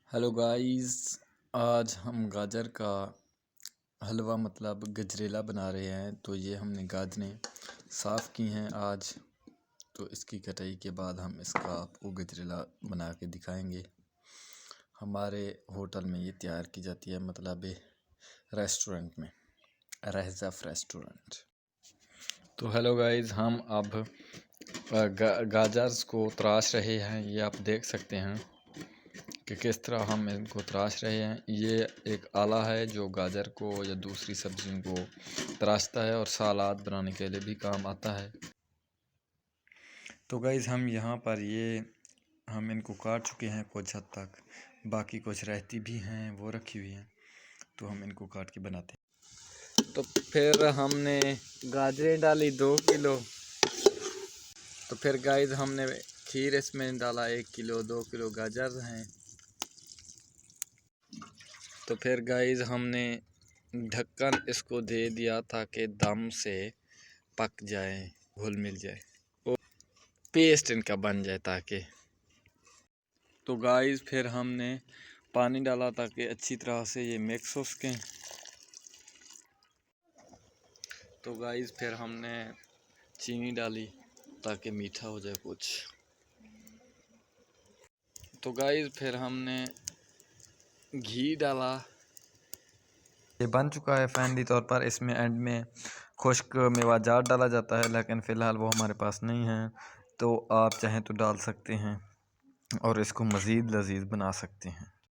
Hello guys. आज हम गाजर का हलवा मतलब गजरेला बना रहे हैं। तो ये हमने गाजरें साफ़ की हैं आज। तो इसकी कटाई के बाद हम इसका आपको गजरेला बना के दिखाएंगे। हमारे होटल में ये तैयार की जाती है, मतलब रेस्टोरेंट में, रहज़फ रेस्टोरेंट। तो हेलो गाइस, हम अब गाजर्स को तराश रहे हैं। ये आप देख सकते हैं कि किस तरह हम इनको तराश रहे हैं। ये एक आला है जो गाजर को या दूसरी सब्जियों को तराशता है और सलाद बनाने के लिए भी काम आता है। तो गाइस, हम यहाँ पर हम इनको काट चुके हैं कुछ हद तक, बाकी कुछ रहती भी हैं वो रखी हुई हैं। तो हम इनको काट के बनाते हैं। तो फिर हमने गाजरें डाली 2 किलो। तो फिर गाइस हमने खीर इसमें डाला 1 किलो। 2 किलो गाजर हैं। तो फिर गाइस हमने ढक्कन इसको दे दिया ताकि दम से पक जाए, घुल मिल जाए और पेस्ट इनका बन जाए ताकि। तो गाइस फिर हमने पानी डाला ताकि अच्छी तरह से ये मिक्स हो सकें। तो गाइस फिर हमने चीनी डाली ताकि मीठा हो जाए कुछ। तो गाइस फिर हमने घी डाला। ये बन चुका है फाइनली तौर पर। इसमें एंड में खुश्क मेवाजात डाला जाता है, लेकिन फ़िलहाल वो हमारे पास नहीं है। तो आप चाहें तो डाल सकते हैं और इसको मज़ीद लजीज बना सकते हैं।